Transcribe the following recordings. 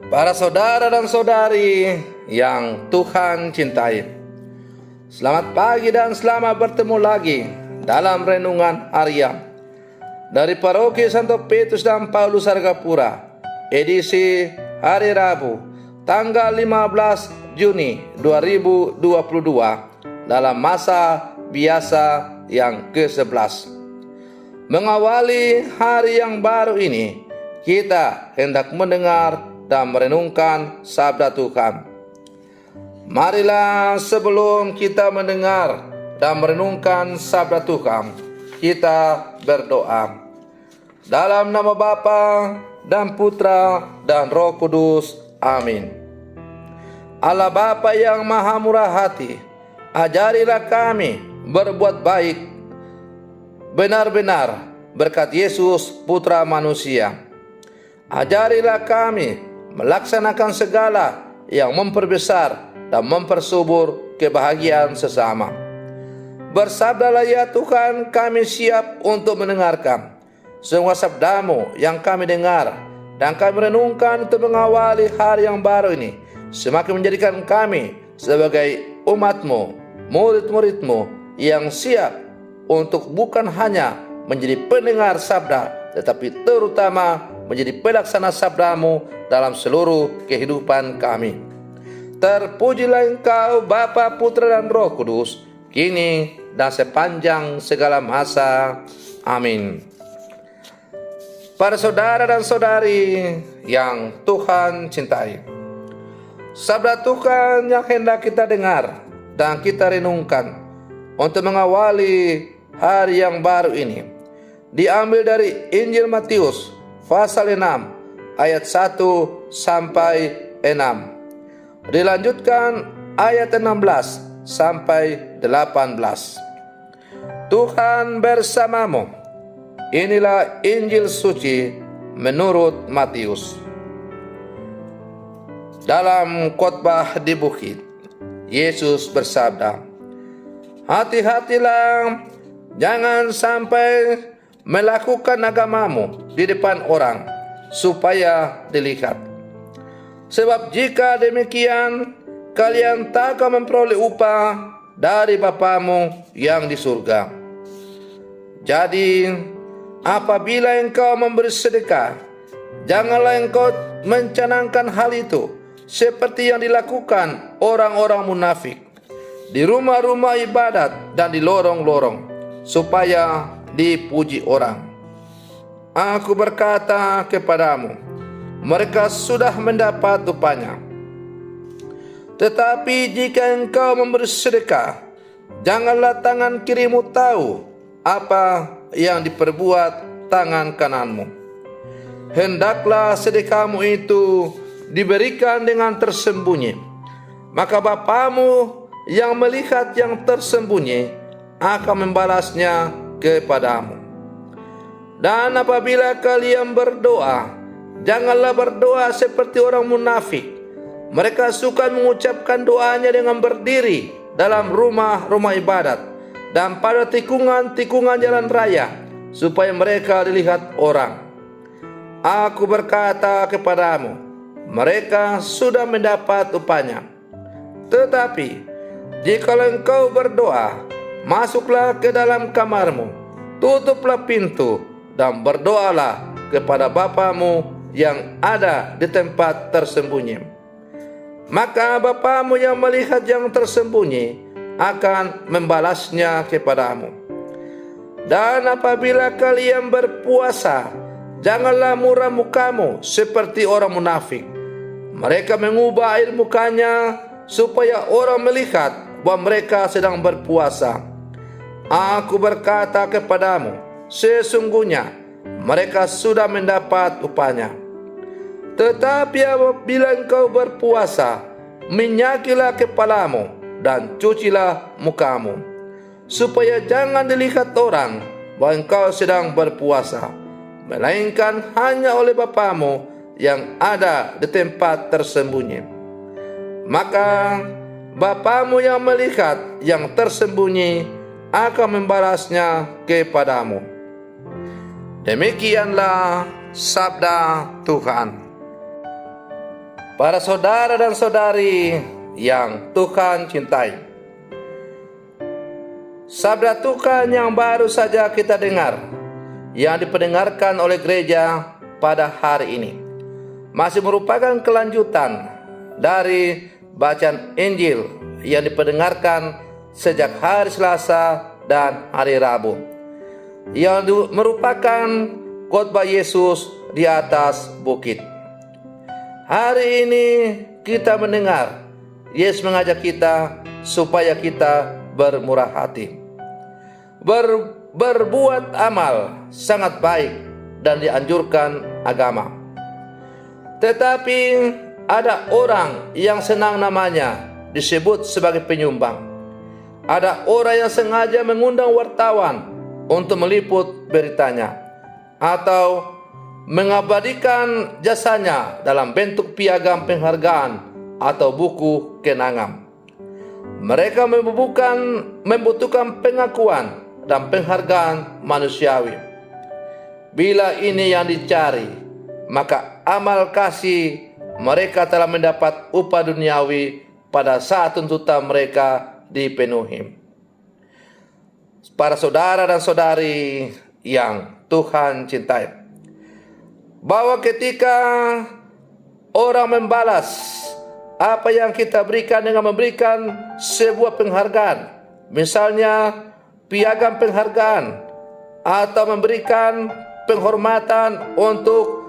Para saudara dan saudari yang Tuhan cintai, selamat pagi dan selamat bertemu lagi dalam renungan harian dari Paroki Santo Petrus dan Paulus Argapura, edisi hari Rabu, tanggal 15 Juni 2022, dalam masa biasa yang ke-11. Mengawali hari yang baru ini, kita hendak mendengar dan merenungkan sabda Tuhan. Marilah sebelum kita mendengar dan merenungkan sabda Tuhan, kita berdoa. Dalam nama Bapa dan Putra dan Roh Kudus. Amin. Allah Bapa yang Maha Murah Hati, ajarilah kami berbuat baik benar-benar berkat Yesus Putra Manusia. Ajarilah kami melaksanakan segala yang memperbesar dan mempersubur kebahagiaan sesama. Bersabdalah ya Tuhan, kami siap untuk mendengarkan semua sabdamu yang kami dengar, dan kami renungkan untuk mengawali hari yang baru ini, semakin menjadikan kami sebagai umatmu, murid-muridmu yang siap untuk bukan hanya menjadi pendengar sabda, tetapi terutama menjadi pelaksana sabdamu dalam seluruh kehidupan kami. Terpujilah Engkau Bapa, Putra dan Roh Kudus, kini dan sepanjang segala masa. Amin. Para saudara dan saudari yang Tuhan cintai, sabda Tuhan yang hendak kita dengar dan kita renungkan untuk mengawali hari yang baru ini diambil dari Injil Matius pasal 6 ayat 1 sampai 6. Dilanjutkan ayat 16 sampai 18. Tuhan bersamamu. Inilah Injil suci menurut Matius. Dalam khotbah di bukit, Yesus bersabda, "Hati-hatilah, jangan sampai melakukan agamamu di depan orang, supaya dilihat. Sebab jika demikian, kalian tak akan memperoleh upah dari Bapamu yang di surga. Jadi, apabila engkau memberi sedekah, janganlah engkau mencanangkan hal itu seperti yang dilakukan orang-orang munafik di rumah-rumah ibadat dan di lorong-lorong, supaya dipuji orang. Aku berkata kepadamu, mereka sudah mendapat upahnya. Tetapi jika engkau memberi sedekah, janganlah tangan kirimu tahu apa yang diperbuat tangan kananmu. Hendaklah sedekahmu itu diberikan dengan tersembunyi, maka Bapamu yang melihat yang tersembunyi akan membalasnya kepadamu. Dan apabila kalian berdoa, janganlah berdoa seperti orang munafik. Mereka suka mengucapkan doanya dengan berdiri dalam rumah-rumah ibadat dan pada tikungan-tikungan jalan raya, supaya mereka dilihat orang. Aku berkata kepadamu, mereka sudah mendapat upahnya. Tetapi jikalau engkau berdoa, masuklah ke dalam kamarmu, tutuplah pintu, dan berdoalah kepada Bapamu yang ada di tempat tersembunyi. Maka Bapamu yang melihat yang tersembunyi akan membalasnya kepadamu. Dan apabila kalian berpuasa, janganlah murah mukamu seperti orang munafik. Mereka mengubah air mukanya supaya orang melihat bahwa mereka sedang berpuasa. Aku berkata kepadamu, sesungguhnya mereka sudah mendapat upahnya. Tetapi apabila engkau berpuasa, minyakilah kepalamu dan cucilah mukamu, supaya jangan dilihat orang bahwa engkau sedang berpuasa, melainkan hanya oleh Bapamu yang ada di tempat tersembunyi. Maka Bapamu yang melihat yang tersembunyi akan membalasnya kepadamu. Demikianlah sabda Tuhan. Para saudara dan saudari yang Tuhan cintai, sabda Tuhan yang baru saja kita dengar, yang dipendengarkan oleh gereja pada hari ini, masih merupakan kelanjutan dari bacaan Injil yang dipendengarkan sejak hari Selasa dan hari Rabu, yang merupakan khotbah Yesus di atas bukit. Hari ini kita mendengar Yesus mengajak kita supaya kita bermurah hati, berbuat amal sangat baik dan dianjurkan agama. Tetapi ada orang yang senang namanya disebut sebagai penyumbang. Ada orang yang sengaja mengundang wartawan untuk meliput beritanya, atau mengabadikan jasanya dalam bentuk piagam penghargaan atau buku kenangan. Mereka membutuhkan pengakuan dan penghargaan manusiawi. Bila ini yang dicari, maka amal kasih mereka telah mendapat upah duniawi pada saat tuntutan mereka dipenuhi. Para saudara dan saudari yang Tuhan cintai, bahwa ketika orang membalas apa yang kita berikan dengan memberikan sebuah penghargaan, misalnya piagam penghargaan, atau memberikan penghormatan untuk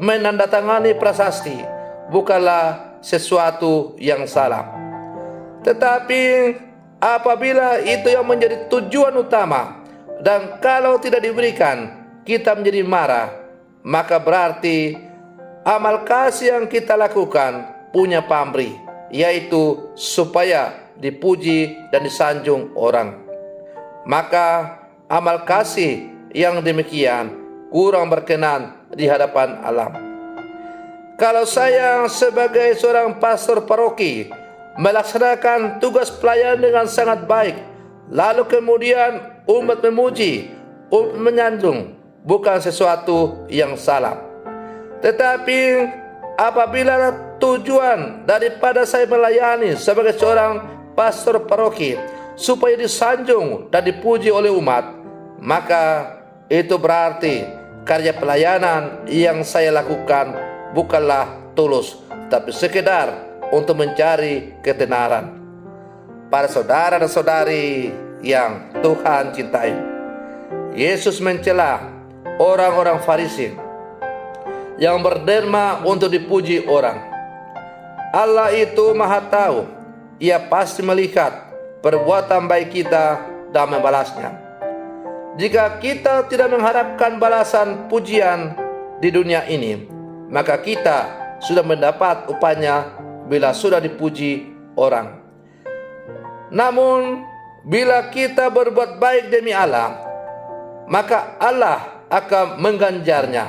menandatangani prasasti, bukanlah sesuatu yang salah. Tetapi apabila itu yang menjadi tujuan utama, dan kalau tidak diberikan kita menjadi marah, maka berarti amal kasih yang kita lakukan punya pamrih, yaitu supaya dipuji dan disanjung orang. Maka amal kasih yang demikian kurang berkenan di hadapan Allah. Kalau saya sebagai seorang pastor paroki melaksanakan tugas pelayanan dengan sangat baik, lalu kemudian umat memuji, umat menyanjung, bukan sesuatu yang salah. Tetapi apabila tujuan daripada saya melayani sebagai seorang pastor paroki supaya disanjung dan dipuji oleh umat, maka itu berarti karya pelayanan yang saya lakukan bukanlah tulus, tapi sekedar untuk mencari ketenaran. Para saudara dan saudari yang Tuhan cintai, Yesus mencela orang-orang Farisi yang berderma untuk dipuji orang. Allah itu Maha Tahu, Ia pasti melihat perbuatan baik kita dan membalasnya. Jika kita tidak mengharapkan balasan pujian di dunia ini, maka kita sudah mendapat upahnya bila sudah dipuji orang. Namun bila kita berbuat baik demi Allah, maka Allah akan mengganjarnya.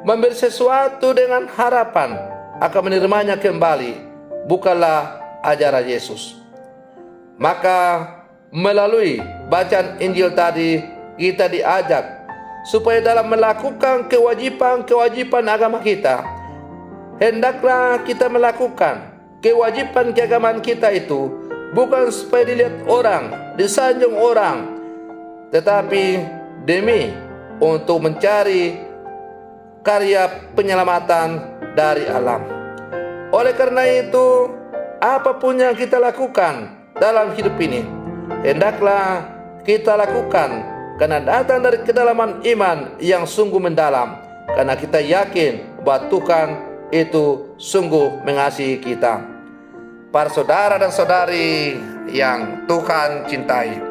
Memberi sesuatu dengan harapan akan menerimanya kembali, bukanlah ajaran Yesus. Maka melalui bacaan Injil tadi, kita diajak supaya dalam melakukan kewajiban agama kita, hendaklah kita melakukan kewajiban keagamaan kita itu bukan supaya dilihat orang, disanjung orang, tetapi demi untuk mencari karya penyelamatan dari alam. Oleh karena itu, apapun yang kita lakukan dalam hidup ini, hendaklah kita lakukan karena datang dari kedalaman iman yang sungguh mendalam, karena kita yakin bahwa Tuhan itu sungguh mengasihi kita. Para saudara dan saudari yang Tuhan cintai,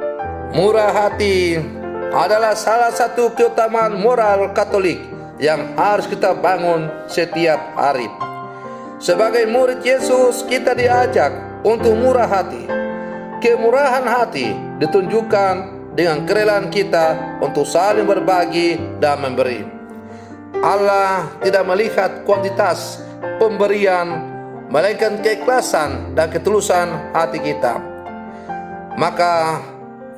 murah hati adalah salah satu keutamaan moral Katolik yang harus kita bangun setiap hari. Sebagai murid Yesus, kita diajak untuk murah hati. Kemurahan hati ditunjukkan dengan kerelaan kita untuk saling berbagi dan memberi. Allah tidak melihat kuantitas pemberian, melainkan keikhlasan dan ketulusan hati kita. Maka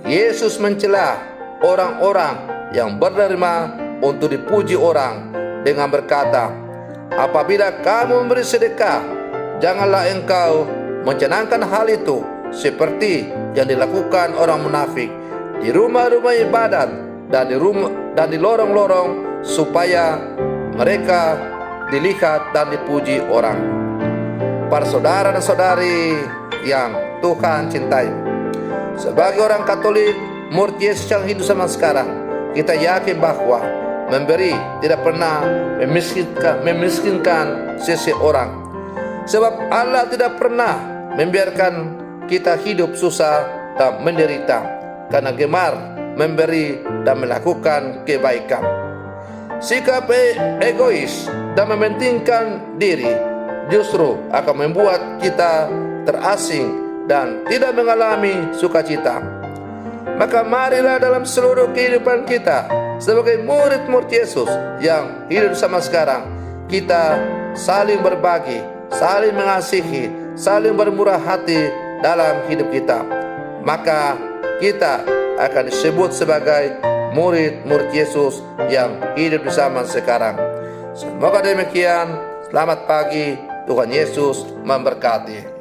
Yesus mencela orang-orang yang berderma untuk dipuji orang dengan berkata, apabila kamu memberi sedekah, janganlah engkau mencanangkan hal itu seperti yang dilakukan orang munafik di rumah-rumah ibadat dan di lorong-lorong, supaya mereka dilihat dan dipuji orang. Para saudara dan saudari yang Tuhan cintai, sebagai orang Katolik, murid Yesus yang hidup zaman sekarang, kita yakin bahwa memberi tidak pernah memiskinkan seseorang. Sebab Allah tidak pernah membiarkan kita hidup susah dan menderita, karena gemar memberi dan melakukan kebaikan. Sikap egois dan mementingkan diri justru akan membuat kita terasing dan tidak mengalami sukacita. Maka marilah dalam seluruh kehidupan kita sebagai murid-murid Yesus yang hidup sama sekarang, kita saling berbagi, saling mengasihi, saling bermurah hati dalam hidup kita. Maka kita akan disebut sebagai murid-murid Yesus yang hidup di zaman sekarang. Semoga demikian. Selamat pagi. Tuhan Yesus memberkati.